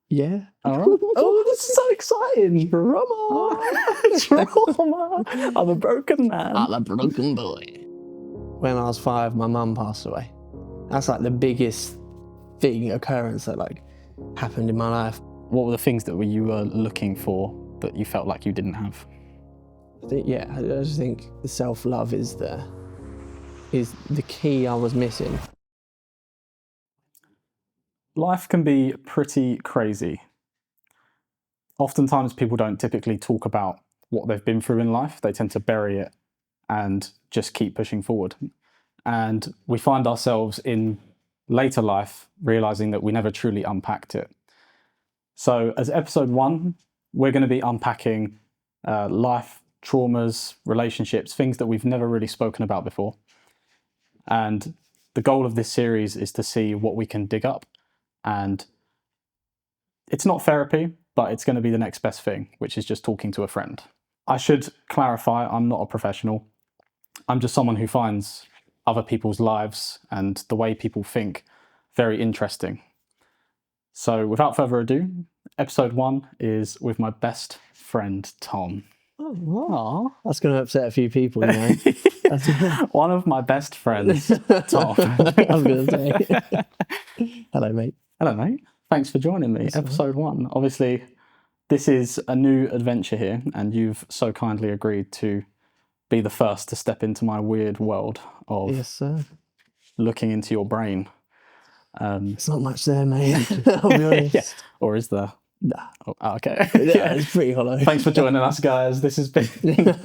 Yeah. All right. Oh, this is so exciting. Trauma. I'm a broken man. I'm a broken boy. When I was 5, my mum passed away. That's like the biggest occurrence that like happened in my life. What were the things that you were looking for that you felt like you didn't have? I just think the self-love is the key I was missing. Life can be pretty crazy. Oftentimes people don't typically talk about what they've been through in life. They tend to bury it and just keep pushing forward. And we find ourselves in later life realizing that we never truly unpacked it. So as episode 1, we're going to be unpacking life, traumas, relationships, things that we've never really spoken about before. And the goal of this series is to see what we can dig up. And it's not therapy, but it's going to be the next best thing, which is just talking to a friend. I should clarify, I'm not a professional. I'm just someone who finds other people's lives and the way people think very interesting. So without further ado, episode 1 is with my best friend, Tom. Oh, that's going to upset a few people, you know. One of my best friends, Tom. I was going to say. Hello, mate. Hello, mate. Thanks for joining me. That's episode 1. Obviously, this is a new adventure here, and you've so kindly agreed to be the first to step into my weird world of Yes, sir. Looking into your brain. It's not much there, mate. I'll be honest. Yeah. Or is there? Nah. Oh, okay. Yeah, it's pretty hollow. Thanks for joining us, guys. This has been...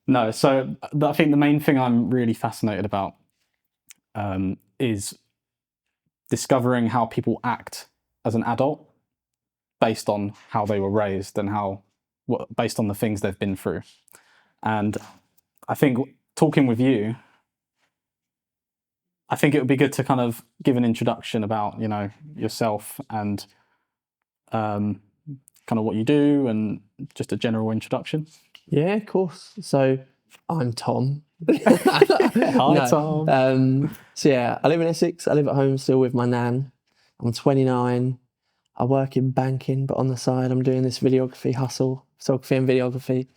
No, so I think the main thing I'm really fascinated about is discovering how people act as an adult based on how they were raised and based on the things they've been through. And I think talking with you, I think it would be good to kind of give an introduction about, you know, yourself and kind of what you do and just a general introduction. Yeah, of course. So I'm Tom. Hi, Tom. So yeah, I live in Essex. I live at home still with my nan. I'm 29. I work in banking, but on the side I'm doing this videography hustle, photography and videography.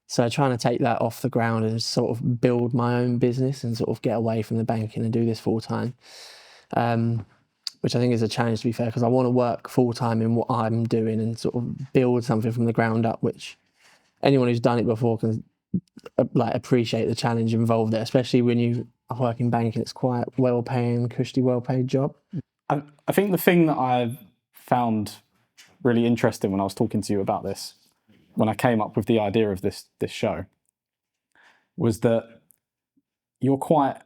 So trying to take that off the ground and sort of build my own business and sort of get away from the banking and do this full time. Which I think is a challenge, to be fair, because I want to work full time in what I'm doing and sort of build something from the ground up, which anyone who's done it before can like appreciate the challenge involved there, especially when you work in banking. It's quite well-paying, cushy, well-paid job. I think the thing that I've found really interesting when I was talking to you about this, when I came up with the idea of this show, was that you're quite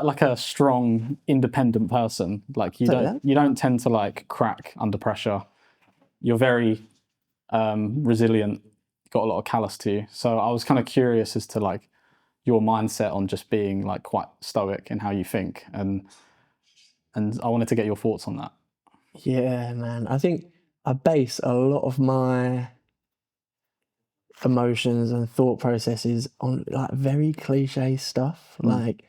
like a strong, independent person. Like you don't tend to like crack under pressure. You're very resilient. Got a lot of callous to you. So I was kind of curious as to like your mindset on just being like quite stoic in how you think, and I wanted to get your thoughts on that. Yeah, man. I think I base a lot of my emotions and thought processes on like very cliche stuff. Like,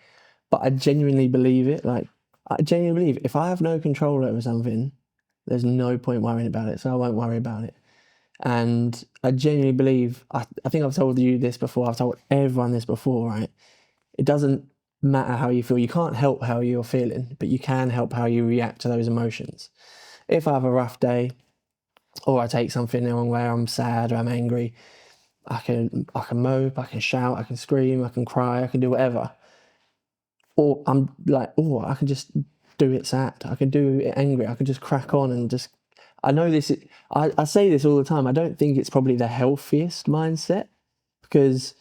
but I genuinely believe it. Like, I genuinely believe if I have no control over something, there's no point worrying about it. So I won't worry about it. And I genuinely believe, I think I've told you this before, I've told everyone this before, right? It doesn't matter how you feel. You can't help how you're feeling, but you can help how you react to those emotions. If I have a rough day, or I take something the wrong way, I'm sad or I'm angry, I can mope, I can shout, I can scream, I can cry, I can do whatever. Or I'm like, I can just do it sad, I can do it angry, I can just crack on and just... I know this, I say this all the time, I don't think it's probably the healthiest mindset, because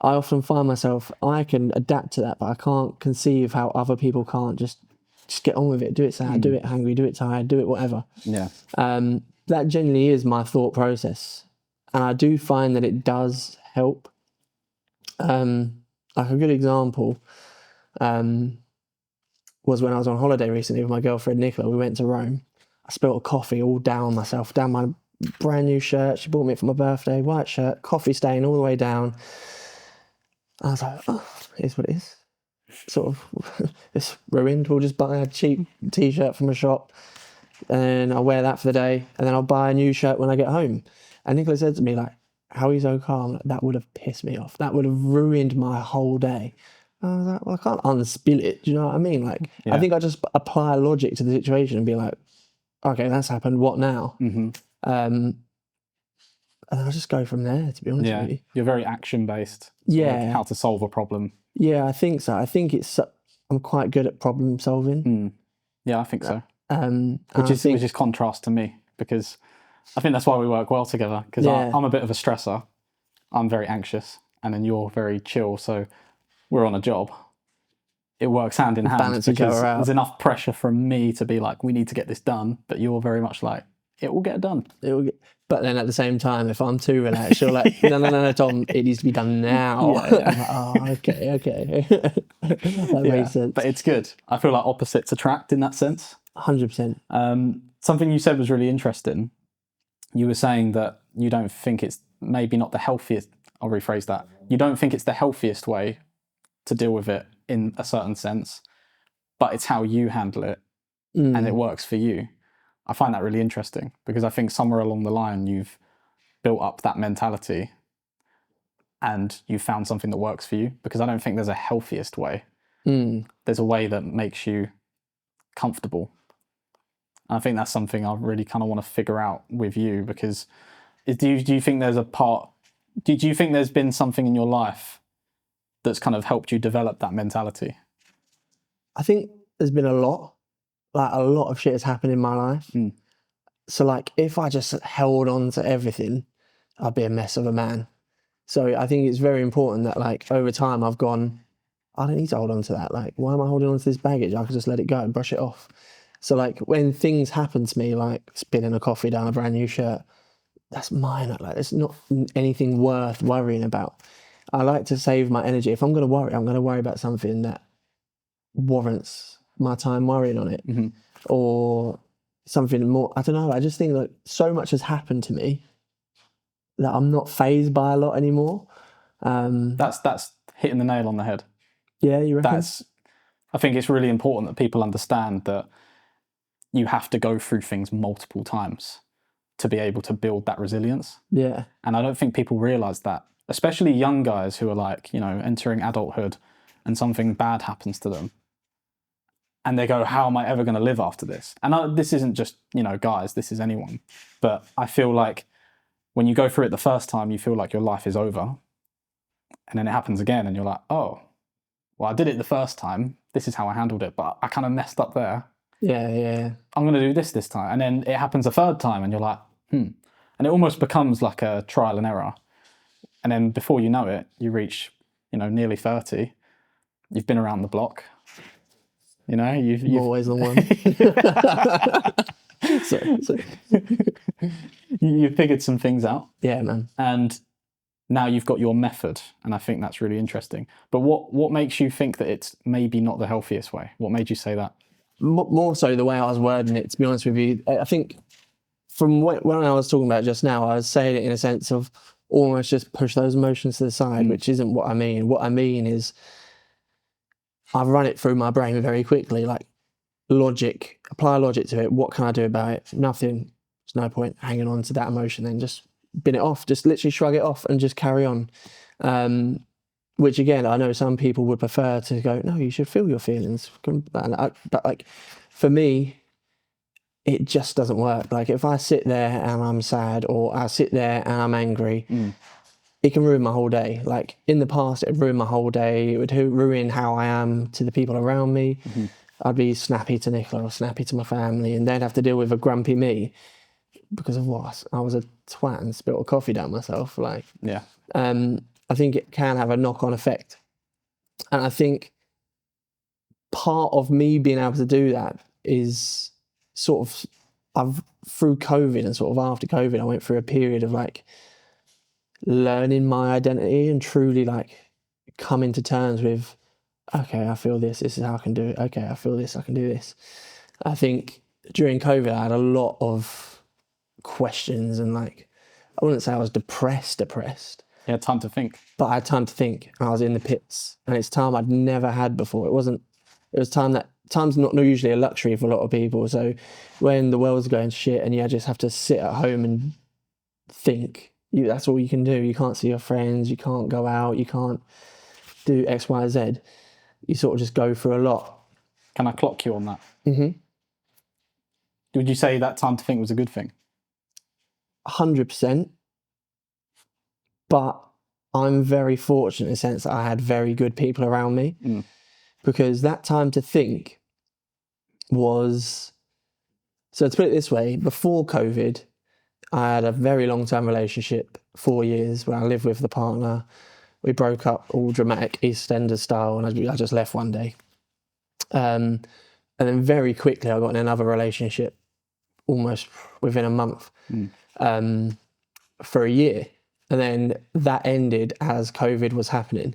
I often find myself, I can adapt to that, but I can't conceive how other people can't just get on with it, do it sad, do it hungry, do it tired, do it whatever. Yeah. That generally is my thought process. And I do find that it does help. Like a good example was when I was on holiday recently with my girlfriend Nicola. We went to Rome. I spilled coffee all down myself, down my brand new shirt. She bought me it for my birthday, white shirt, coffee stain all the way down. I was like, it is what it is. Sort of, it's ruined. We'll just buy a cheap t-shirt from a shop. and I'll wear that for the day, and then I'll buy a new shirt when I get home. And Nicola said to me, like, how are you so calm? Like, that would have pissed me off. That would have ruined my whole day. I was like, well, I can't unspill it. Do you know what I mean? Like, I think I just apply logic to the situation and be like, okay, that's happened. What now? And I'll just go from there, to be honest with you. You're very action-based. Yeah. Like how to solve a problem. Yeah, I think so. I think I'm quite good at problem solving. Yeah, I think so. Which is contrast to me, because I think that's why we work well together, because I'm a bit of a stressor. I'm very anxious, and then you're very chill. So we're on a job. It works hand in hand balance each because other out. There's enough pressure from me to be like, we need to get this done. But you're very much like, it will get done. But then at the same time, if I'm too relaxed, you're like, no, Tom, it needs to be done now. I'm like, oh, okay. That makes sense. But it's good. I feel like opposites attract in that sense. 100%. Something you said was really interesting. You were saying that you don't think it's maybe not the healthiest. I'll rephrase that. You don't think it's the healthiest way to deal with it in a certain sense, but it's how you handle it and it works for you. I find that really interesting, because I think somewhere along the line you've built up that mentality and you found something that works for you, because I don't think there's a healthiest way. There's a way that makes you comfortable. And I think that's something I really kind of want to figure out with you, because do you think there's a part, do you think there's been something in your life that's kind of helped you develop that mentality? I think there's been a lot of shit has happened in my life. So like, if I just held on to everything, I'd be a mess of a man. So I think it's very important that like over time I've gone, I don't need to hold on to that. Like, why am I holding on to this baggage? I could just let it go and brush it off. So like when things happen to me, like spilling a coffee down a brand new shirt, that's minor. Like, it's not anything worth worrying about. I like to save my energy. If I'm going to worry, I'm going to worry about something that warrants my time worrying on it, or something more. I don't know. I just think that so much has happened to me that I'm not fazed by a lot anymore. That's hitting the nail on the head. Yeah, you reckon? I think it's really important that people understand that you have to go through things multiple times to be able to build that resilience. Yeah. And I don't think people realise that, especially young guys who are like, entering adulthood and something bad happens to them. And they go, how am I ever going to live after this? And this isn't just, guys, this is anyone. But I feel like when you go through it the first time, you feel like your life is over. And then it happens again and you're like, oh, well, I did it the first time. This is how I handled it, but I kind of messed up there. Yeah. I'm going to do this time. And then it happens a third time and you're like, And it almost becomes like a trial and error. And then before you know it, you reach, nearly 30. You've been around the block. You've always the one. Sorry. You've figured some things out. Yeah, man. And now you've got your method, and I think that's really interesting. But what makes you think that it's maybe not the healthiest way? What made you say that? More so the way I was wording it, to be honest with you. I think from when I was talking about it just now, I was saying it in a sense of almost just push those emotions to the side, which isn't what I mean. What I mean is I've run it through my brain very quickly, like logic, apply logic to it. What can I do about it? Nothing. There's no point hanging on to that emotion. Then just bin it off, just literally shrug it off and just carry on. Which again, I know some people would prefer to go, no, you should feel your feelings. But like for me, it just doesn't work. Like if I sit there and I'm sad, or I sit there and I'm angry, it can ruin my whole day. Like in the past, it would ruin my whole day. It would ruin how I am to the people around me. I'd be snappy to Nicola or snappy to my family, and they'd have to deal with a grumpy me because of what? I was a twat and spilled a coffee down myself. Like, yeah. I think it can have a knock-on effect. And I think part of me being able to do that is sort of, through COVID and sort of after COVID, I went through a period of like learning my identity and truly like coming to terms with, okay, I feel this is how I can do it. Okay, I feel this, I can do this. I think during COVID, I had a lot of questions and like, I wouldn't say I was depressed. You had time to think. But I had time to think. I was in the pits, and it's time I'd never had before. It was time that time's not usually a luxury for a lot of people. So when the world's going to shit and you just have to sit at home and think, that's all you can do. You can't see your friends, you can't go out, you can't do X, Y, Z. You sort of just go through a lot. Can I clock you on that? Mm-hmm. Would you say that time to think was a good thing? 100%. But I'm very fortunate in the sense that I had very good people around me, because that time to think was, so to put it this way, before COVID, I had a very long-term relationship, 4 years, where I lived with the partner. We broke up all dramatic EastEnders style, and I just left one day. And then very quickly I got in another relationship almost within a month, for a year. And then that ended as COVID was happening.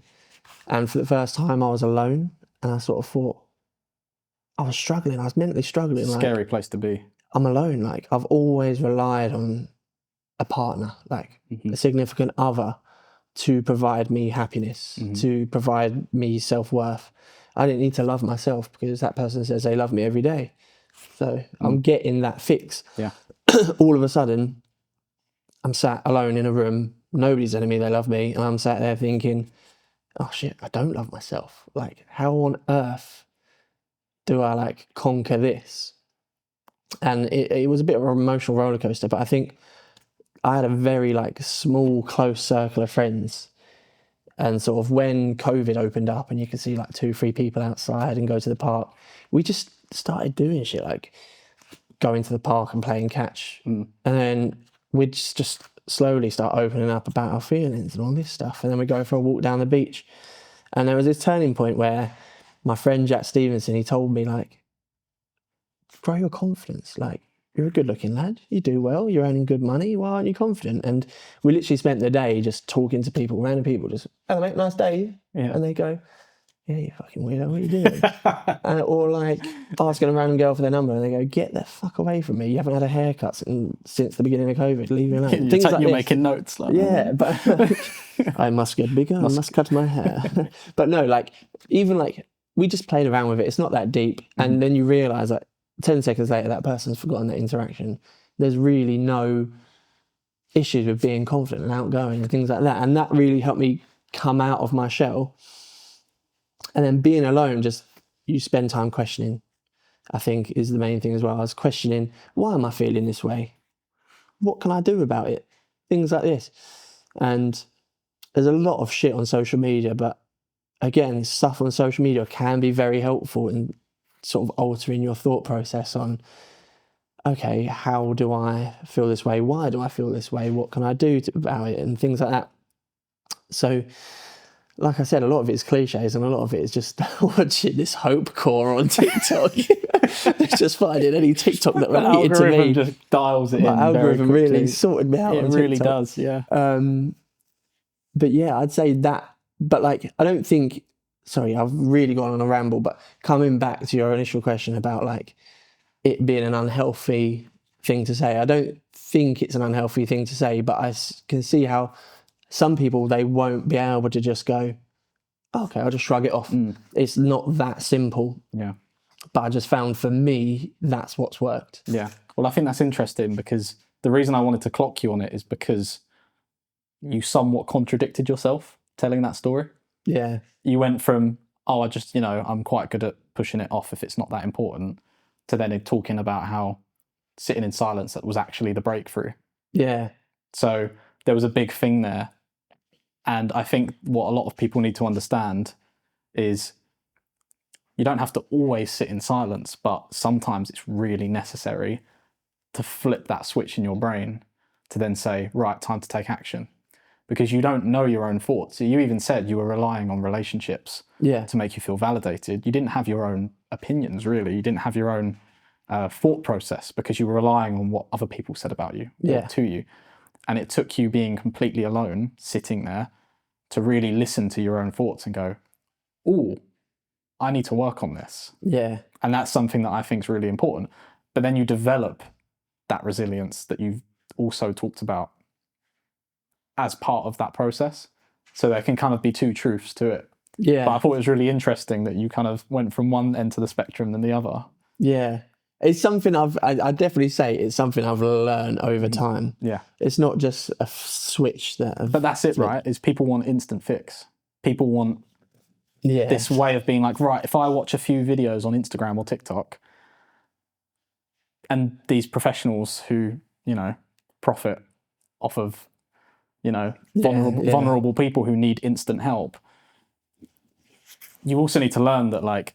And for the first time I was alone, and I sort of thought, I was struggling. I was mentally struggling. Scary place to be. I'm alone. Like, I've always relied on a partner, like a significant other, to provide me happiness, to provide me self-worth. I didn't need to love myself because that person says they love me every day. So I'm getting that fix. Yeah. All of a sudden, I'm sat alone in a room. Nobody's telling me they love me. And I'm sat there thinking, oh shit, I don't love myself. Like, how on earth do I like conquer this? And it was a bit of an emotional roller coaster, but I think I had a very like small, close circle of friends. And sort of when COVID opened up and you could see like 2-3 people outside and go to the park, we just started doing shit like going to the park and playing catch. And then we'd just slowly start opening up about our feelings and all this stuff. And then we go for a walk down the beach. And there was this turning point where my friend Jack Stevenson, he told me, like, grow your confidence. Like, you're a good looking lad. You do well. You're earning good money. Why aren't you confident? And we literally spent the day just talking to people, random people, just, hello mate, nice day. Yeah. And they go, yeah, you fucking weirdo, what are you doing? Or like asking a random girl for their number and they go, get the fuck away from me. You haven't had a haircut since the beginning of COVID. Leave me alone. Things like you're this. making notes. Like, Yeah, but I must get bigger. I must cut my hair. But no, like, even like, we just played around with it. It's not that deep. And then you realise that 10 seconds later, that person's forgotten that interaction. There's really no issues with being confident and outgoing and things like that. And that really helped me come out of my shell. And then being alone, just you spend time questioning, I think, is the main thing as well. I was questioning, why am I feeling this way? What can I do about it? Things like this. And there's a lot of shit on social media, but again, stuff on social media can be very helpful in sort of altering your thought process on, okay, how do I feel this way? Why do I feel this way? What can I do about it? And things like that. So, like I said, a lot of it is cliches and a lot of it is just watching this hope core on TikTok. It's just finding any TikTok that related to me. The algorithm just dials it My in algorithm very quickly. really sorted me out It on really TikTok. does, yeah. But yeah, I'd say that. But like, I don't think, sorry, I've really gone on a ramble, but coming back to your initial question about like it being an unhealthy thing to say, I don't think it's an unhealthy thing to say, but I can see how some people, they won't be able to just go, oh, okay, I'll just shrug it off. It's not that simple. Yeah. But I just found for me, that's what's worked. Yeah. Well, I think that's interesting because the reason I wanted to clock you on it is because you somewhat contradicted yourself telling that story. Yeah. You went from, oh, I just, I'm quite good at pushing it off if it's not that important, to then talking about how sitting in silence that was actually the breakthrough. Yeah. So there was a big thing there. And I think what a lot of people need to understand is you don't have to always sit in silence, but sometimes it's really necessary to flip that switch in your brain to then say, right, time to take action. Because you don't know your own thoughts. You even said you were relying on relationships to make you feel validated. You didn't have your own opinions, really. You didn't have your own thought process because you were relying on what other people said about you or to you. And it took you being completely alone, sitting there, to really listen to your own thoughts and go, oh, I need to work on this. Yeah. And that's something that I think is really important. But then you develop that resilience that you've also talked about as part of that process. So there can kind of be two truths to it. But I Yeah. thought it was really interesting that you kind of went from one end to the spectrum than the other. Yeah. It's something I definitely say it's something I've learned over time. Yeah. It's not just a switch that. But that's it, right? Is people want instant fix. People want Yeah. this way of being like, right, if I watch a few videos on Instagram or TikTok, and these professionals who, you know, profit off of, you know, vulnerable people who need instant help, you also need to learn that, like,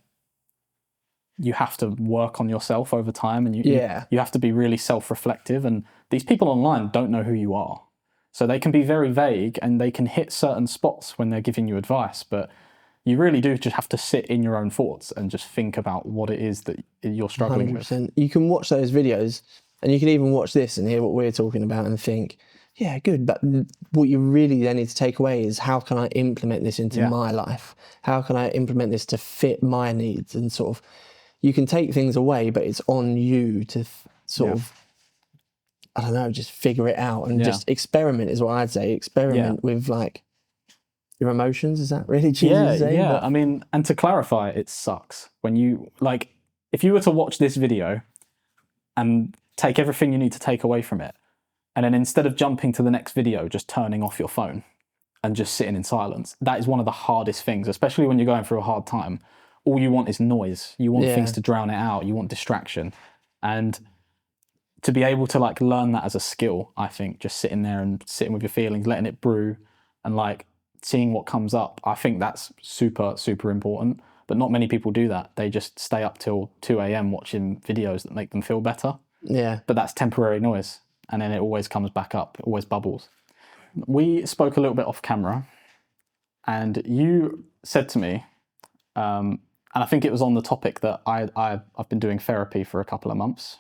you have to work on yourself over time, and you have to be really self-reflective, and these people online don't know who you are. So they can be very vague and they can hit certain spots when they're giving you advice, but you really do just have to sit in your own thoughts and just think about what it is that you're struggling 100%. with. You can watch those videos and you can even watch this and hear what we're talking about and think, yeah, good. But what you really then need to take away is, how can I implement this into my life? How can I implement this to fit my needs? And sort of, you can take things away, but it's on you to sort of, I don't know, just figure it out and just experiment is what I'd say. Experiment with, like, your emotions. Is that really cheesy to say? Yeah. But I mean, and to clarify, it sucks when you, like, if you were to watch this video and take everything you need to take away from it, and then instead of jumping to the next video, just turning off your phone and just sitting in silence, that is one of the hardest things, especially when you're going through a hard time. All you want is noise. You want things to drown it out. You want distraction. And to be able to, like, learn that as a skill, I think, just sitting there and sitting with your feelings, letting it brew and, like, seeing what comes up, I think that's super, super important. But not many people do that. They just stay up till 2 a.m. watching videos that make them feel better. yeah. But that's temporary noise. And then it always comes back up. It always bubbles. We spoke a little bit off camera, and you said to me, and I think it was on the topic that I've been doing therapy for a couple of months.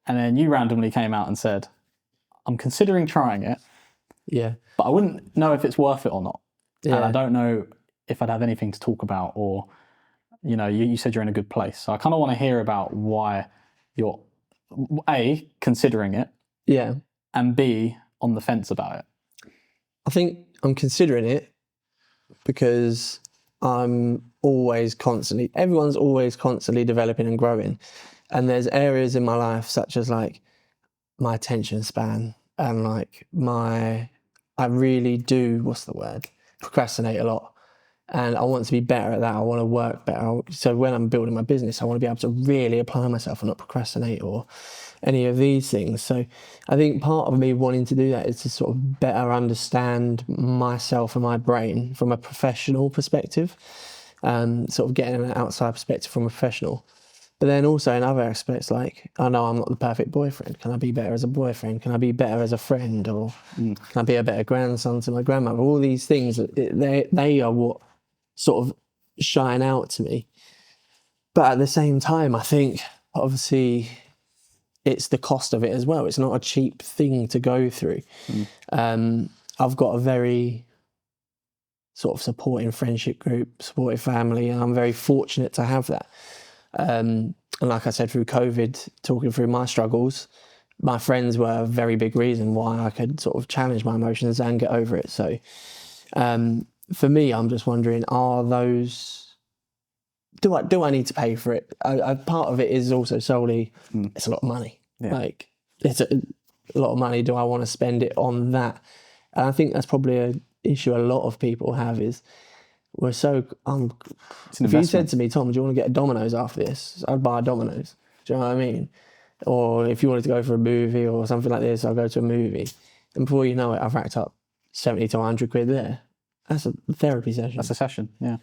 And then you randomly came out and said, I'm considering trying it, Yeah. but I wouldn't know if it's worth it or not. Yeah. And I don't know if I'd have anything to talk about, or, you know, you said you're in a good place. So I kind of want to hear about why you're, A, considering it, Yeah. and B, on the fence about it. I think I'm considering it because everyone's always constantly developing and growing. And there's areas in my life, such as, like, my attention span and, like, I really do, procrastinate a lot. And I want to be better at that. I want to work better. So when I'm building my business, I want to be able to really apply myself and not procrastinate or any of these things. So I think part of me wanting to do that is to sort of better understand myself and my brain from a professional perspective, sort of getting an outside perspective from a professional. But then also in other aspects, like, I know I'm not the perfect boyfriend. Can I be better as a boyfriend? Can I be better as a friend? Or can I be a better grandson to my grandmother? All these things, they are what sort of shine out to me. But at the same time, I think, obviously, it's the cost of it as well. It's not a cheap thing to go through. I've got a very sort of supporting friendship group, supportive family, and I'm very fortunate to have that. And like I said, through COVID, talking through my struggles, my friends were a very big reason why I could sort of challenge my emotions and get over it. So for me, I'm just wondering, are those... Do I need to pay for it? Part of it is also solely, it's a lot of money. Yeah. Like, it's a lot of money. Do I want to spend it on that? And I think that's probably an issue a lot of people have, is we're so... if you said to me, Tom, do you want to get a Domino's after this? I'd buy a Domino's. Do you know what I mean? Or if you wanted to go for a movie or something like this, I'll go to a movie. And before you know it, I've racked up 70 to 100 quid there. That's a therapy session. That's a session, yeah.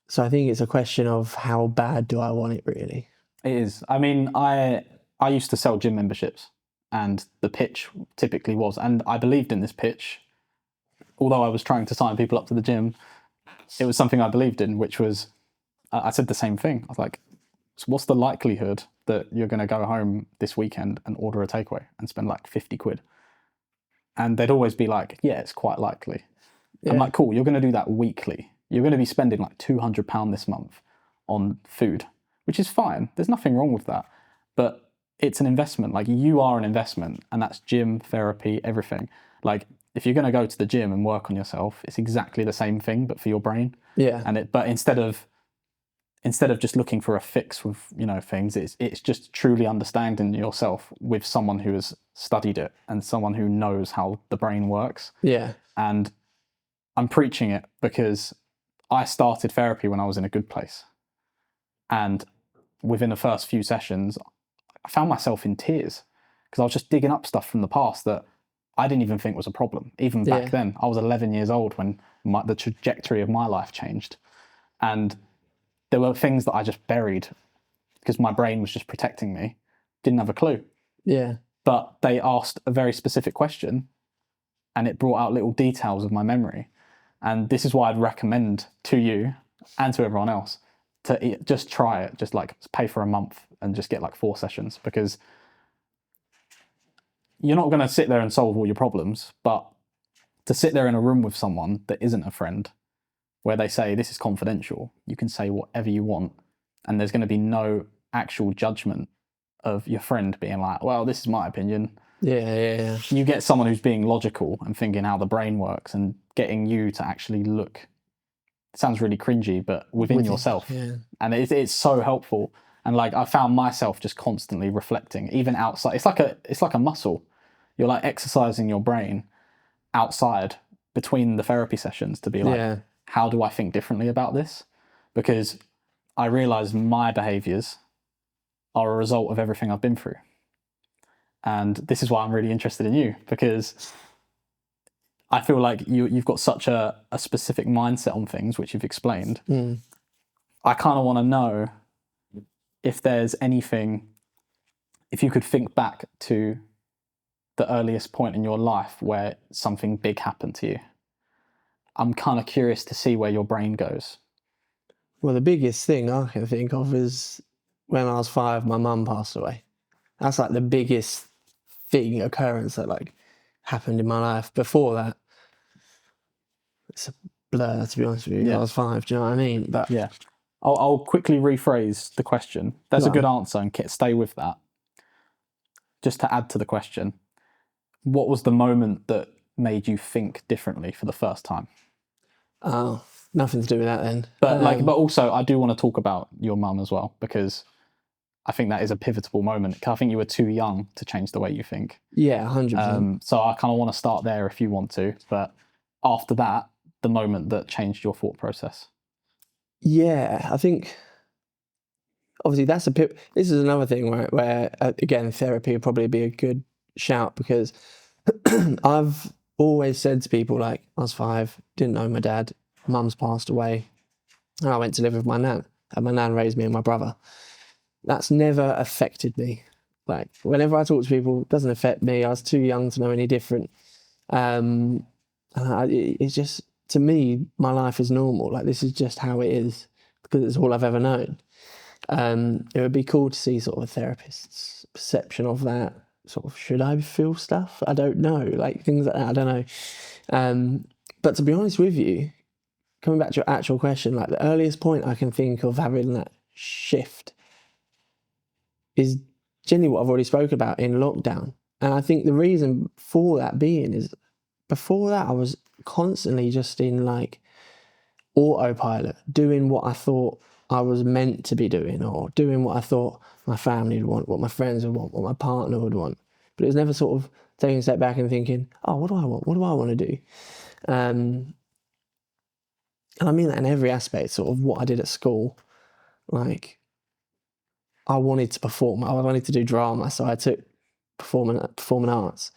So I think it's a question of how bad do I want it, really. It is. I mean, I used to sell gym memberships, and the pitch typically was, and I believed in this pitch, although I was trying to sign people up to the gym, it was something I believed in, which was, I said the same thing. I was like, so what's the likelihood that you're going to go home this weekend and order a takeaway and spend like 50 quid? And they'd always be like, yeah, it's quite likely. Yeah. I'm like, cool, you're going to do that weekly. You're going to be spending like £200 this month on food, which is fine. There's nothing wrong with that. But it's an investment. Like, you are an investment, and that's gym, therapy, everything. Like, if you're going to go to the gym and work on yourself, it's exactly the same thing, but for your brain. Yeah. But instead of just looking for a fix with, things, it's just truly understanding yourself with someone who has studied it and someone who knows how the brain works. Yeah. And I'm preaching it because I started therapy when I was in a good place. And within the first few sessions, I found myself in tears because I was just digging up stuff from the past that I didn't even think was a problem. Even back then, I was 11 years old when the trajectory of my life changed. And there were things that I just buried because my brain was just protecting me. Didn't have a clue. Yeah. But they asked a very specific question and it brought out little details of my memory. And this is why I'd recommend to you and to everyone else to just try it. Just like pay for a month and just get like 4 sessions, because you're not going to sit there and solve all your problems, but to sit there in a room with someone that isn't a friend, where they say this is confidential, you can say whatever you want, and there's going to be no actual judgment of your friend being like, well, this is my opinion. Yeah. You get someone who's being logical and thinking how the brain works and getting you to actually look. It sounds really cringy, but within yourself. Yeah. And it's so helpful. And like I found myself just constantly reflecting, even outside. It's like a muscle. You're like exercising your brain outside between the therapy sessions to be like, how do I think differently about this? Because I realize my behaviours are a result of everything I've been through. And this is why I'm really interested in you, because I feel like you've got such a specific mindset on things, which you've explained. I kind of want to know if there's anything, if you could think back to the earliest point in your life where something big happened to you. I'm kind of curious to see where your brain goes. Well, the biggest thing I can think of is when I was 5, my mum passed away. That's like the biggest occurrence that like happened in my life. Before that, it's a blur, to be honest with you. Yeah. I was 5, do you know what I mean? But yeah, I'll quickly rephrase the question. That's a good answer, and stay with that. Just to add to the question, what was the moment that made you think differently for the first time? Oh, nothing to do with that then. But also I do want to talk about your mum as well, because I think that is a pivotal moment. I think you were too young to change the way you think. Yeah, 100%. So I kind of want to start there if you want to, but after that, the moment that changed your thought process. Yeah, I think obviously this is another thing where again, therapy would probably be a good shout, because I've always said to people, like, I was 5, didn't know my dad, mum's passed away, and I went to live with my nan, and my nan raised me and my brother. That's never affected me. Like, whenever I talk to people, it doesn't affect me. I was too young to know any different. It's just, to me, my life is normal. Like, this is just how it is, because it's all I've ever known. It would be cool to see sort of a therapist's perception of that. Sort of, should I feel stuff? I don't know. Like, things like that, I don't know. But to be honest with you, coming back to your actual question, like, the earliest point I can think of having that shift is generally what I've already spoken about in lockdown. And I think the reason for that being is, before that, I was constantly just in like autopilot, doing what I thought I was meant to be doing, or doing what I thought my family would want, what my friends would want, what my partner would want. But it was never sort of taking a step back and thinking, oh, what do I want? What do I want to do? And I mean that in every aspect, sort of what I did at school. Like, I wanted to perform. I wanted to do drama, so I took performing arts.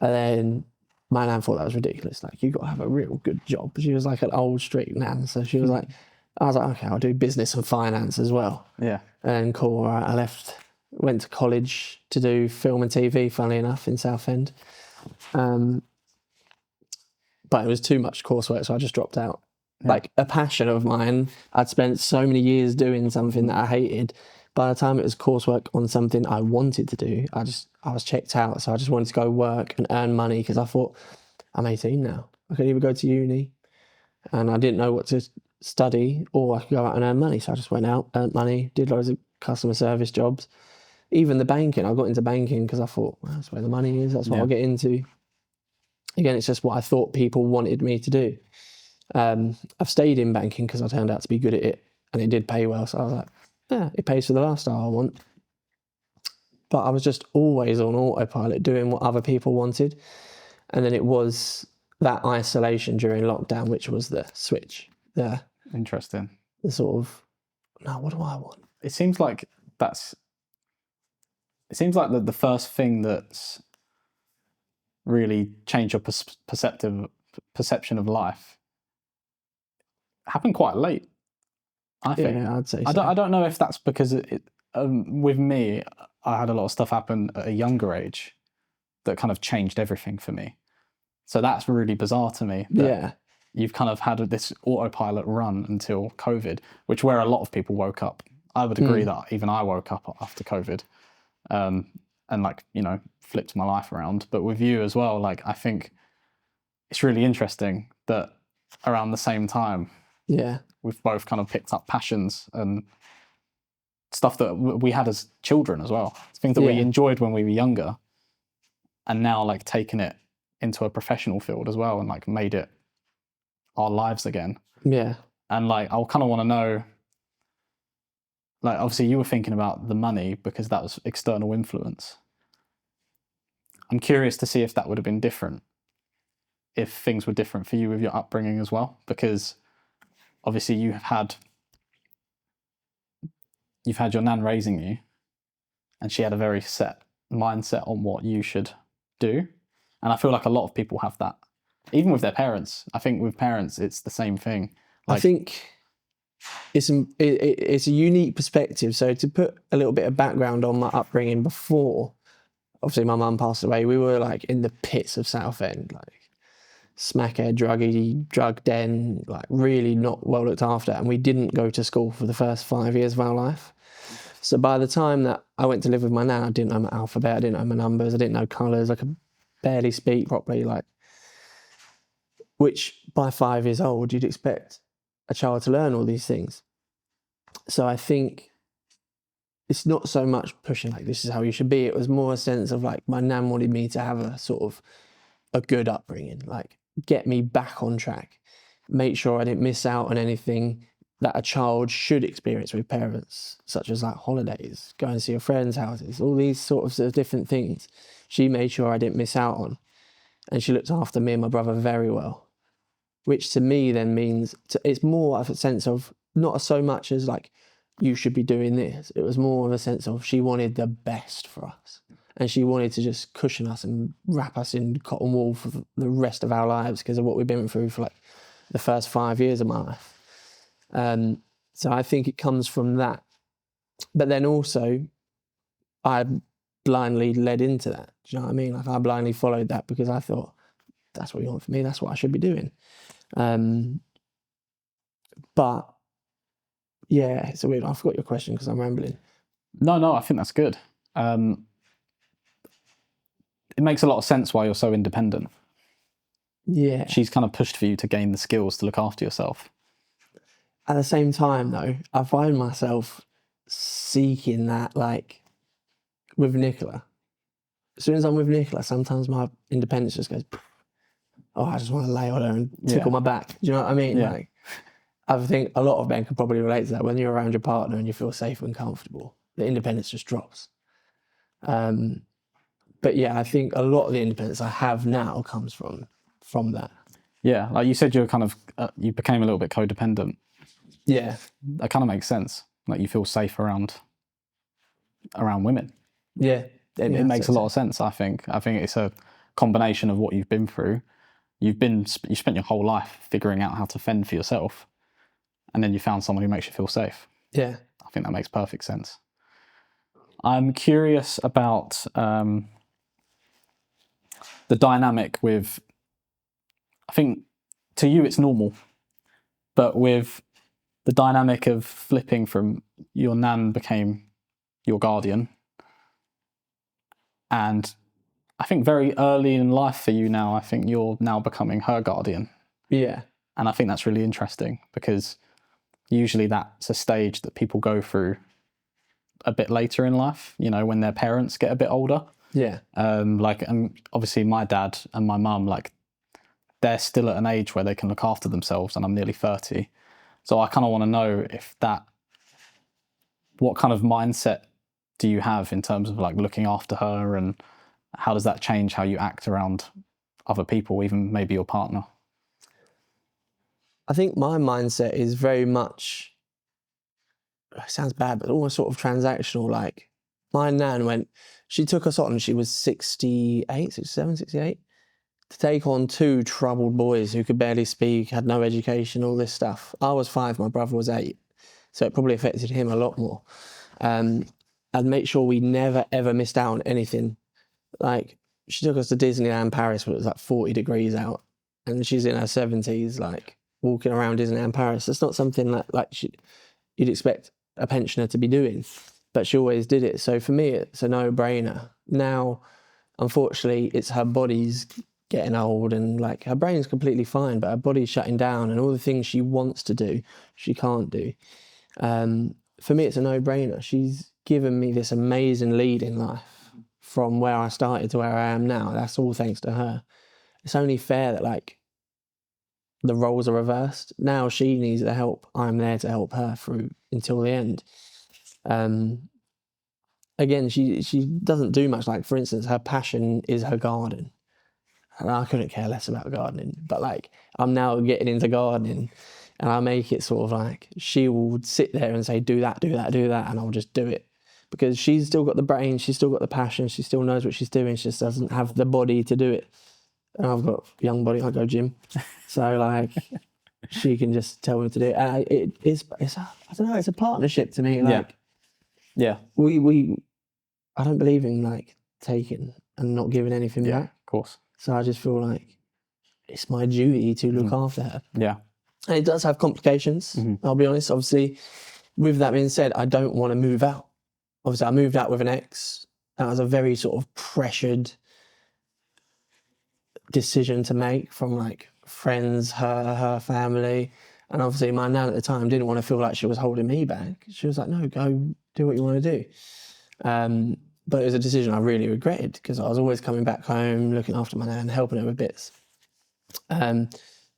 And then my nan thought that was ridiculous. Like, you got to have a real good job. She was like an old strict nan, so she was like, I was like, okay, I'll do business and finance as well. Yeah. And cool, all right, I left, went to college to do film and TV, funnily enough, in Southend. But it was too much coursework, so I just dropped out. Yeah. Like, a passion of mine, I'd spent so many years doing something that I hated. By the time it was coursework on something I wanted to do, I was checked out. So I just wanted to go work and earn money, because I thought, I'm 18 now. I could either go to uni, and I didn't know what to study, or I could go out and earn money. So I just went out, earned money, did loads of customer service jobs. Even the banking, I got into banking because I thought, well, that's where the money is, that's what I'll get into. Again, it's just what I thought people wanted me to do. I've stayed in banking because I turned out to be good at it, and it did pay well. So I was like, yeah, it pays for the lifestyle I want. But I was just always on autopilot doing what other people wanted. And then it was that isolation during lockdown, which was the switch. Interesting. The sort of, no, what do I want? It seems like the first thing that's really changed your perception of life happened quite late, I think. Yeah, I'd say so. I don't know if that's because with me, I had a lot of stuff happen at a younger age that kind of changed everything for me. So that's really bizarre to me. That you've kind of had this autopilot run until COVID, where a lot of people woke up. I would agree that even I woke up after COVID, and flipped my life around. But with you as well, I think it's really interesting that around the same time, we've both kind of picked up passions and stuff that we had as children as well. Things that we enjoyed when we were younger, and now taking it into a professional field as well, and made it our lives again. Yeah. And I kind of want to know, obviously you were thinking about the money because that was external influence. I'm curious to see if that would have been different, if things were different for you with your upbringing as well, because obviously you've had your nan raising you, and she had a very set mindset on what you should do. And I feel like a lot of people have that, even with their parents. I think with parents, it's the same thing. I think it's a unique perspective. So to put a little bit of background on my upbringing before, obviously my mum passed away, we were in the pits of Southend, smackhead, drug den, really not well looked after. And we didn't go to school for the first 5 years of our life. So by the time that I went to live with my nan, I didn't know my alphabet, I didn't know my numbers, I didn't know colours, I could barely speak properly, which by 5 years old, you'd expect a child to learn all these things. So I think it's not so much pushing this is how you should be. It was more a sense of my nan wanted me to have a sort of a good upbringing, get me back on track, make sure I didn't miss out on anything that a child should experience with parents, such as holidays, go and see your friends' houses, all these sorts of different things. She made sure I didn't miss out on. And she looked after me and my brother very well, which to me then means it's more of a sense of not so much as you should be doing this. It was more of a sense of she wanted the best for us. And she wanted to just cushion us and wrap us in cotton wool for the rest of our lives because of what we've been through for the first 5 years of my life. So I think it comes from that. But then also, I blindly led into that. Do you know what I mean? I blindly followed that because I thought, that's what you want for me, that's what I should be doing. But yeah, it's a weird. I forgot your question because I'm rambling. No, I think that's good. It makes a lot of sense why you're so independent. Yeah. She's kind of pushed for you to gain the skills to look after yourself. At the same time, though, I find myself seeking that, with Nicola. As soon as I'm with Nicola, sometimes my independence just goes, oh, I just want to lay on her and tickle my back. Do you know what I mean? Yeah. I think a lot of men can probably relate to that. When you're around your partner and you feel safe and comfortable, the independence just drops. But yeah, I think a lot of the independence I have now comes from that. Yeah, like you said, you're kind of you became a little bit codependent. Yeah, that kind of makes sense. You feel safe around women. Yeah, it makes a lot of sense. I think it's a combination of what you've been through. You spent your whole life figuring out how to fend for yourself, and then you found someone who makes you feel safe. Yeah, I think that makes perfect sense. I'm curious about the dynamic with. I think to you it's normal, but with the dynamic of flipping from your nan became your guardian, and I think very early in life for you now, I think you're now becoming her guardian. Yeah. And I think that's really interesting because usually that's a stage that people go through a bit later in life, when their parents get a bit older. Yeah. And obviously my dad and my mum, they're still at an age where they can look after themselves, and I'm nearly 30. So I kind of want to know what kind of mindset do you have in terms of like looking after her, and how does that change how you act around other people, even maybe your partner? I think my mindset is very much, it sounds bad, but almost sort of transactional. Like my nan she took us on, she was 68, 67, 68, to take on 2 troubled boys who could barely speak, had no education, all this stuff. I was 5, my brother was 8. So it probably affected him a lot more. And make sure we never, ever missed out on anything. Like, she took us to Disneyland Paris when it was like 40 degrees out. And she's in her 70s, like, walking around Disneyland Paris. It's not something you'd expect a pensioner to be doing. But she always did it. So for me, it's a no-brainer. Now, unfortunately, it's her body's getting old, and like her brain's completely fine, but her body's shutting down, and all the things she wants to do, she can't do. For me, it's a no-brainer. She's given me this amazing lead in life from where I started to where I am now. That's all thanks to her. It's only fair that like the roles are reversed. Now she needs the help. I'm there to help her through until the end. Again, she doesn't do much. Like, for instance, her passion is her garden. And I couldn't care less about gardening, but like I'm now getting into gardening, and I make it sort of like she will sit there and say, do that, do that, do that, and I'll just do it, because she's still got the brain, she's still got the passion, she still knows what she's doing, she just doesn't have the body to do it. And I've got a young body, I go gym, so like she can just tell me to do it. It's I don't know, it's a partnership to me. Like we I don't believe in like taking and not giving anything back. Of course. So I just feel like it's my duty to look after her. Yeah. And it does have complications, I'll be honest. Obviously, with that being said, I don't want to move out. Obviously, I moved out with an ex. That was a very sort of pressured decision to make from like friends, her family. And obviously my nan at the time didn't want to feel like she was holding me back. She was like, no, go do what you want to do. But it was a decision I really regretted, because I was always coming back home, looking after my nan, helping her with bits.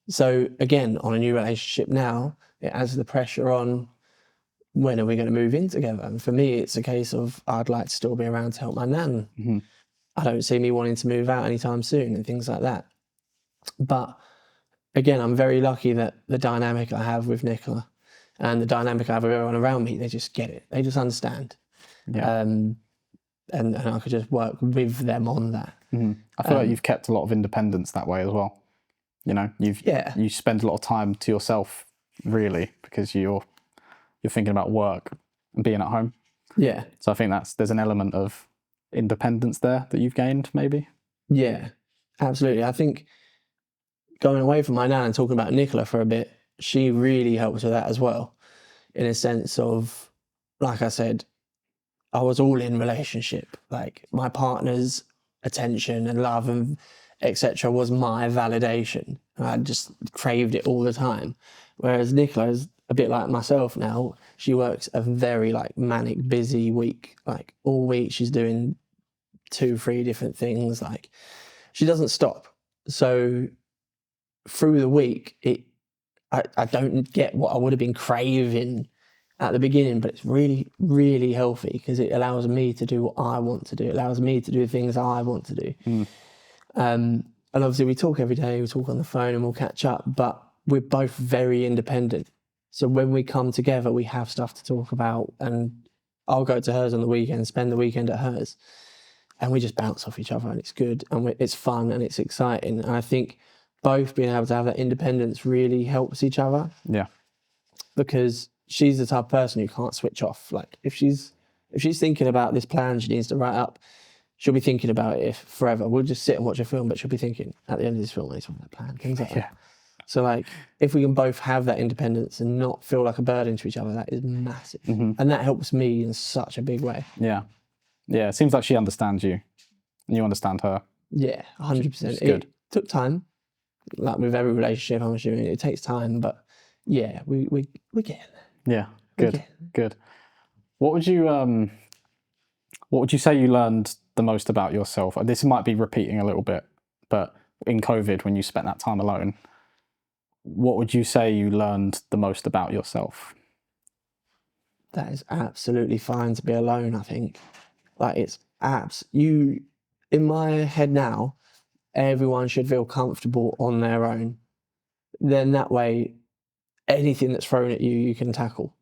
So again, on a new relationship now, it adds the pressure on, when are we going to move in together? And for me, it's a case of I'd like to still be around to help my nan. I don't see me wanting to move out anytime soon and things like that. But again, I'm very lucky that the dynamic I have with Nicola and the dynamic I have with everyone around me, they just get it. They just understand. Yeah. And I could just work with them on that. I feel like you've kept a lot of independence that way as well. You know, you spend a lot of time to yourself, really, because you're thinking about work and being at home. Yeah. So I think there's an element of independence there that you've gained, maybe. Yeah, absolutely. I think going away from my nan and talking about Nicola for a bit, she really helps with that as well, in a sense of, like I said, I was all in relationship. Like my partner's attention and love and etc. was my validation. I just craved it all the time. Whereas Nicola is a bit like myself now. She works a very like manic, busy week. Like all week she's doing 2-3 different things. Like she doesn't stop. So through the week, I don't get what I would have been craving at the beginning, but it's really, really healthy, because it allows me to do what I want to do. It allows me to do the things I want to do. And obviously we talk every day, we talk on the phone and we'll catch up, but we're both very independent. So when we come together, we have stuff to talk about, and I'll go to hers on the weekend, spend the weekend at hers, and we just bounce off each other, and it's good, and it's fun, and it's exciting. And I think both being able to have that independence really helps each other. Yeah. Because she's the type of person who can't switch off. Like if she's thinking about this plan she needs to write up, she'll be thinking about it forever. We'll just sit and watch a film, but she'll be thinking at the end of this film, I need to write that plan, things like that. So like if we can both have that independence and not feel like a burden to each other, that is massive. And that helps me in such a big way. Yeah. Yeah. It seems like she understands you and you understand her. Yeah, 100%. It's good. It took time. Like with every relationship, I'm assuming it takes time, but yeah, we're getting there. Yeah, good. What would you say you learned the most about yourself? This might be repeating a little bit, but in COVID, when you spent that time alone, what would you say you learned the most about yourself? That is absolutely fine to be alone, I think. Like, it's in my head now, everyone should feel comfortable on their own. Then that way, anything that's thrown at you, you can tackle.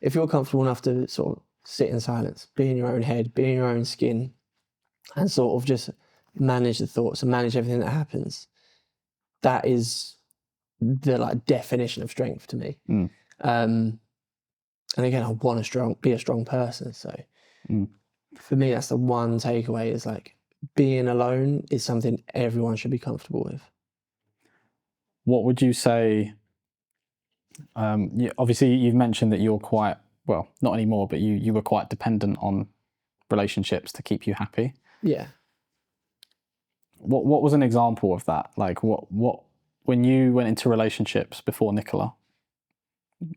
If you're comfortable enough to sort of sit in silence, be in your own head, be in your own skin, and sort of just manage the thoughts and manage everything that happens, that is the like definition of strength to me. And again, I want to be a strong person. So for me, that's the one takeaway, is like, being alone is something everyone should be comfortable with. What would you say? Obviously, you've mentioned that you're quite, well, not anymore, but you were quite dependent on relationships to keep you happy. Yeah. What was an example of that? Like, what when you went into relationships before Nicola,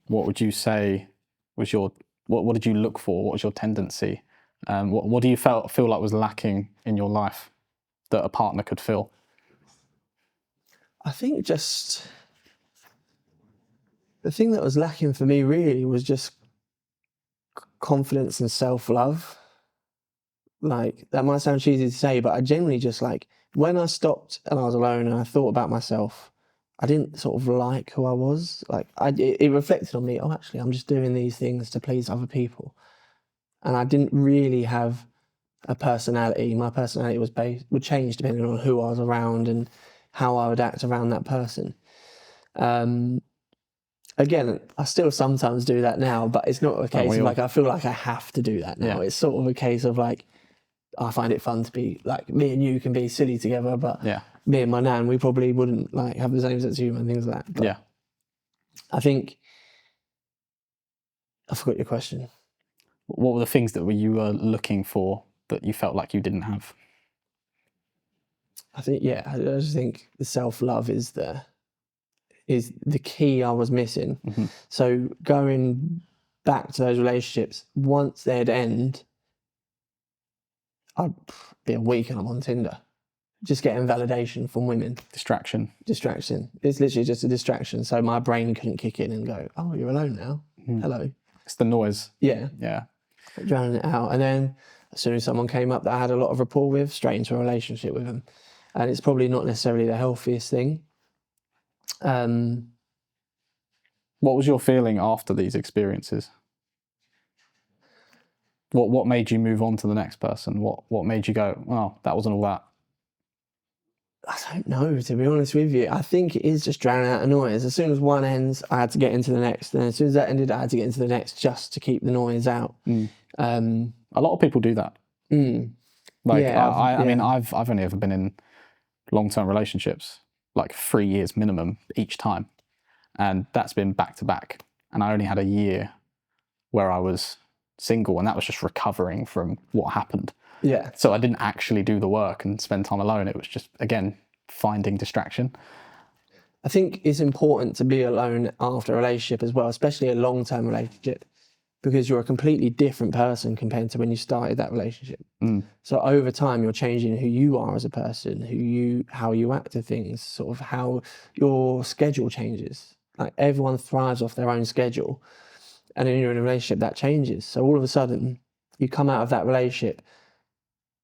what would you say was your, what did you look for? What was your tendency? What do you feel like was lacking in your life that a partner could fill? I think just the thing that was lacking for me really was just confidence and self-love. Like, that might sound cheesy to say, but I genuinely just, like, when I stopped and I was alone and I thought about myself, I didn't sort of like who I was. Like, it reflected on me, oh, actually, I'm just doing these things to please other people. And I didn't really have a personality. My personality would change depending on who I was around and how I would act around that person. Again, I still sometimes do that now, but it's not a case of like, I feel like I have to do that now. Yeah. It's sort of a case of like, I find it fun to be like, me and you can be silly together, but me and my nan, we probably wouldn't like have the same sense of humour and things like that. But I think I forgot your question. What were the things that you were looking for that you felt like you didn't have? I think, I just think the self-love is the key I was missing. Mm-hmm. So going back to those relationships, once they'd end, I'd be a week and I'm on Tinder, just getting validation from women. Distraction. It's literally just a distraction. So my brain couldn't kick in and go, oh, you're alone now. Hello. It's the noise. Yeah. Drowning it out. And then as soon as someone came up that I had a lot of rapport with, straight into a relationship with them. And it's probably not necessarily the healthiest thing. What was your feeling after these experiences? What made you move on to the next person? What made you go, oh, that wasn't all that? I don't know, to be honest with you. I think it is just drowning out the noise. As soon as one ends, I had to get into the next. And as soon as that ended, I had to get into the next just to keep the noise out. A lot of people do that. Like, I mean, I've only ever been in long-term relationships, like 3 years minimum each time. And that's been back to back. And I only had a year where I was single, and that was just recovering from what happened. Yeah. So I didn't actually do the work and spend time alone. It was just, again, finding distraction. I think it's important to be alone after a relationship as well, especially a long-term relationship, because you're a completely different person compared to when you started that relationship. So over time, you're changing who you are as a person, how you act to things, sort of how your schedule changes. Like, everyone thrives off their own schedule. And then you're in a relationship, that changes. So all of a sudden, you come out of that relationship,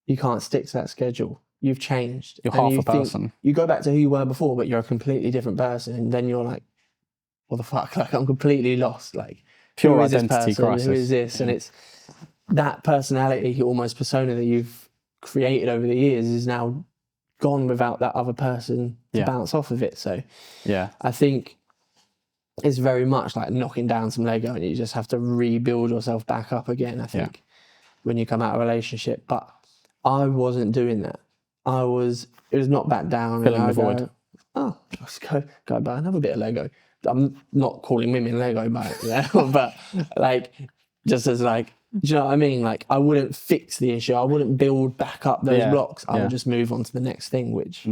you can't stick to that schedule. You've changed. You're half a person. You go back to who you were before, but you're a completely different person. And then you're like, what the fuck? Like, I'm completely lost. Like, pure identity crisis. Who is this? And it's that personality, almost persona that you've created over the years is now gone without that other person to bounce off of it. So I think it's very much like knocking down some Lego and you just have to rebuild yourself back up again, I think, when you come out of a relationship. But I wasn't doing that. It was not back down. Filling the void. Oh, let's go buy another bit of Lego. I'm not calling women Lego, but like, just as like, do you know what I mean? Like, I wouldn't fix the issue. I wouldn't build back up those blocks. I would just move on to the next thing, which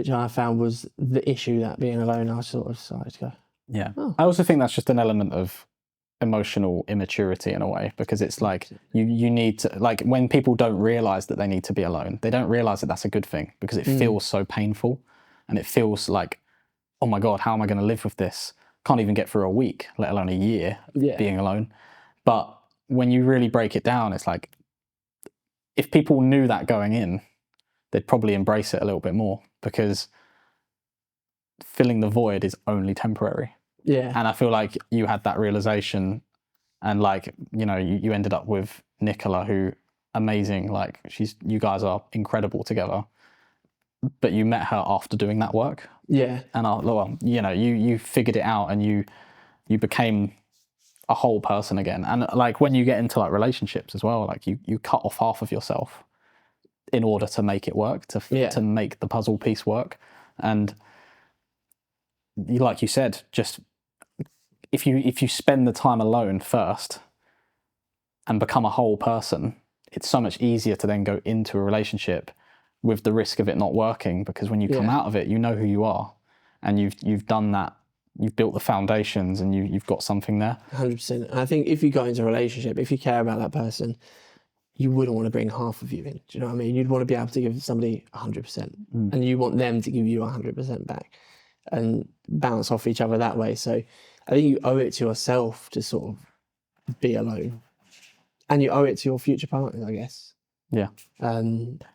I found was the issue, that being alone, I sort of decided to go. Yeah. Oh. I also think that's just an element of emotional immaturity in a way, because it's like you need to, like, when people don't realize that they need to be alone, they don't realize that that's a good thing, because it feels so painful, and it feels like, oh my God, how am I going to live with this? Can't even get through a week, let alone a year being alone. But when you really break it down, it's like, if people knew that going in, they'd probably embrace it a little bit more, because filling the void is only temporary. Yeah. And I feel like you had that realization, and like, you know, you ended up with Nicola, who amazing, like you guys are incredible together, but you met her after doing that work. Yeah. And well, you know, you figured it out, and you became a whole person again. And like, when you get into like relationships as well, like you cut off half of yourself in order to make it work, to make the puzzle piece work. And like you said, just if you spend the time alone first and become a whole person, it's so much easier to then go into a relationship with the risk of it not working, because when you come out of it, you know who you are, and you've done that, you've built the foundations, and you've got something there. 100%. I think if you go into a relationship, if you care about that person, you wouldn't want to bring half of you in. Do you know what I mean? You'd want to be able to give somebody 100%, and you want them to give you 100% back, and bounce off each other that way. So I think you owe it to yourself to sort of be alone, and you owe it to your future partner, I guess. Yeah.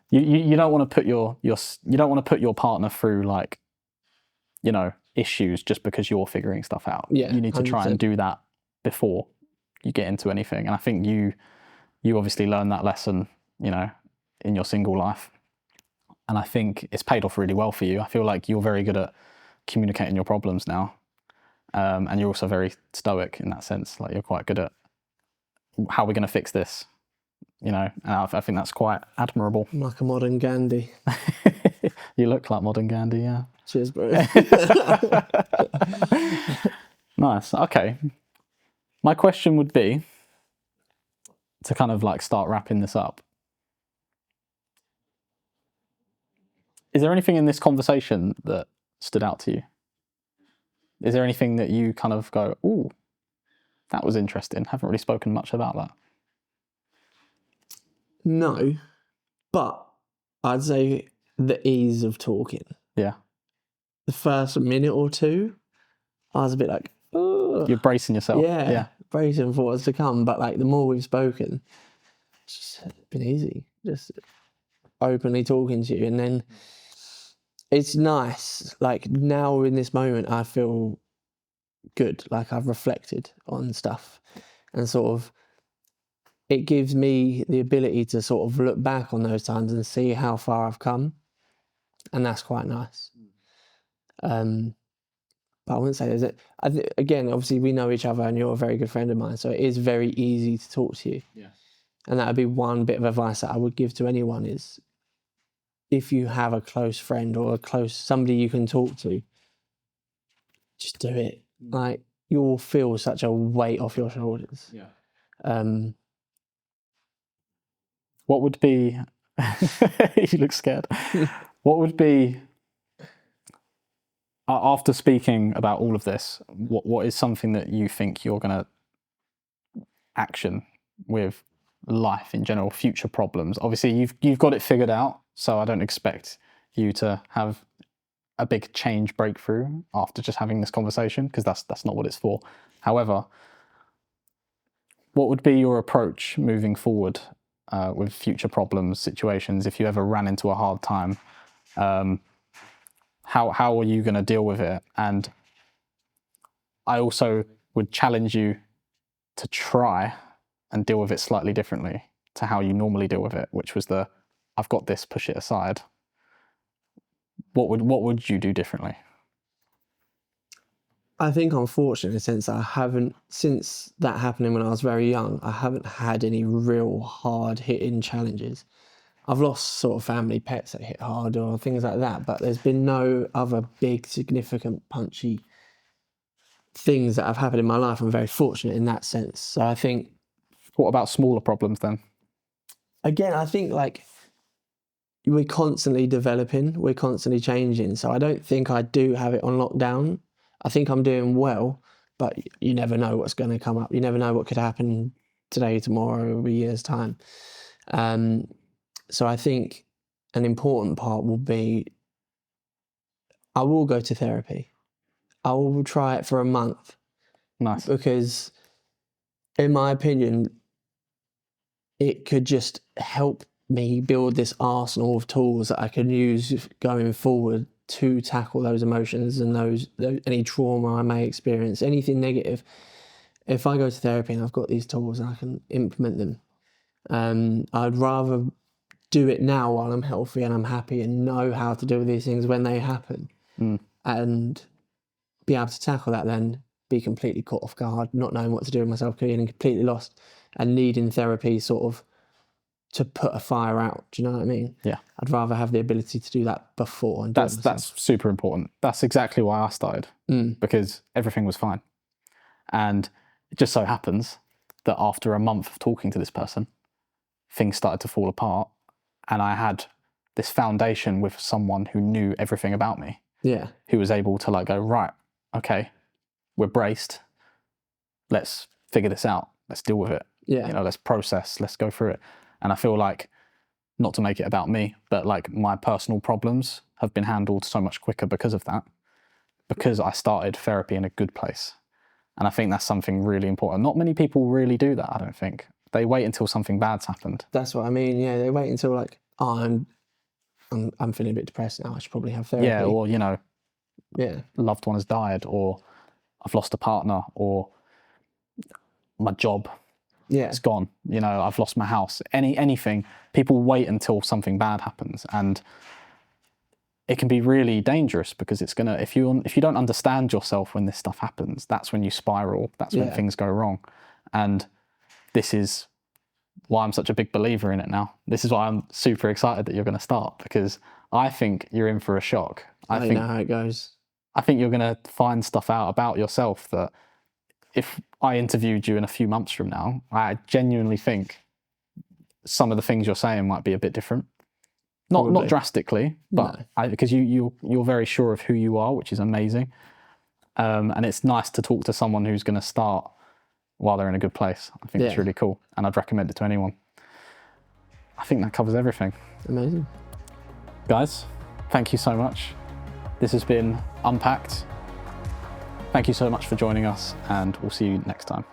You don't want to put you don't want to put your partner through, like, you know, issues just because you're figuring stuff out. Yeah, you need to try 100%. and do that before you get into anything. And I think you obviously learned that lesson, you know, in your single life, and I think it's paid off really well for you. I feel like you're very good at communicating your problems now, and you're also very stoic in that sense. Like, you're quite good at, how are we going to fix this, you know, and I think that's quite admirable. I'm like a modern Gandhi. You look like modern Gandhi, yeah. Cheers, bro. Nice. Okay. My question would be, to kind of like start wrapping this up, is there anything in this conversation that stood out to you? Is there anything that you kind of go, ooh, that was interesting? Haven't really spoken much about that. No, but I'd say the ease of talking. Yeah. The first minute or two, I was a bit like, oh. You're bracing yourself. Yeah. Bracing for what's to come. But like, the more we've spoken, it's just been easy. Just openly talking to you. And then it's nice. Like, now in this moment, I feel good. Like, I've reflected on stuff, and sort of, it gives me the ability to sort of look back on those times and see how far I've come. And that's quite nice. But I wouldn't say there's again, obviously we know each other, and you're a very good friend of mine, so it is very easy to talk to you. Yeah. And that would be one bit of advice that I would give to anyone, is if you have a close friend or somebody you can talk to, just do it. Like, you'll feel such a weight off your shoulders. Yeah. What would be, you look scared. What would be, after speaking about all of this, what is something that you think you're going to action with life in general, future problems? Obviously, you've got it figured out, so I don't expect you to have a big change breakthrough after just having this conversation, because that's not what it's for. However, what would be your approach moving forward with future problems, situations, if you ever ran into a hard time? How are you going to deal with it? And I also would challenge you to try and deal with it slightly differently to how you normally deal with it, which was I've got this, push it aside. What would you do differently? I think I'm fortunate in the sense that I haven't, since that happening when I was very young, I haven't had any real hard-hitting challenges. I've lost sort of family pets that hit hard or things like that, but there's been no other big, significant, punchy things that have happened in my life. I'm very fortunate in that sense. So I think... What about smaller problems then? Again, I think, like, we're constantly developing, we're constantly changing. So I don't think I do have it on lockdown. I think I'm doing well, but you never know what's going to come up. You never know what could happen today, tomorrow, or a year's time. So I think an important part will be, I will go to therapy. I will try it for a month. Nice. Because in my opinion, it could just help me build this arsenal of tools that I can use going forward to tackle those emotions and those any trauma I may experience, anything negative. If I go to therapy and I've got these tools and I can implement them, I'd rather do it now while I'm healthy and I'm happy and know how to deal with these things when they happen, and be able to tackle that than be completely caught off guard, not knowing what to do with myself, feeling completely lost and needing therapy sort of to put a fire out. Do you know what I mean? Yeah. I'd rather have the ability to do that before and do it myself. That's super important. That's exactly why I started, because everything was fine. And it just so happens that after a month of talking to this person, things started to fall apart, and I had this foundation with someone who knew everything about me. Yeah. Who was able to like go, right, okay, we're braced. Let's figure this out. Let's deal with it. Yeah. You know, let's process, let's go through it. And I feel like, not to make it about me, but like my personal problems have been handled so much quicker because of that, because I started therapy in a good place. And I think that's something really important. Not many people really do that, I don't think. They wait until something bad's happened. That's what I mean. Yeah, they wait until like, oh, I'm feeling a bit depressed now, I should probably have therapy. Yeah, or, you know, yeah, loved one has died, or I've lost a partner, or my job it's gone, you know, I've lost my house, anything. People wait until something bad happens, and it can be really dangerous, because it's gonna, if you don't understand yourself when this stuff happens, that's when you spiral, that's when things go wrong. And this is why I'm such a big believer in it now. This is why I'm super excited that you're going to start, because I think you're in for a shock. I think know how it goes. I think you're going to find stuff out about yourself that if I interviewed you in a few months from now, I genuinely think some of the things you're saying might be a bit different. Not drastically, but because you're very sure of who you are, which is amazing. And it's nice to talk to someone who's going to start while they're in a good place. I think it's really cool, and I'd recommend it to anyone. I think that covers everything. Amazing. Guys, thank you so much. This has been Unpacked. Thank you so much for joining us, and we'll see you next time.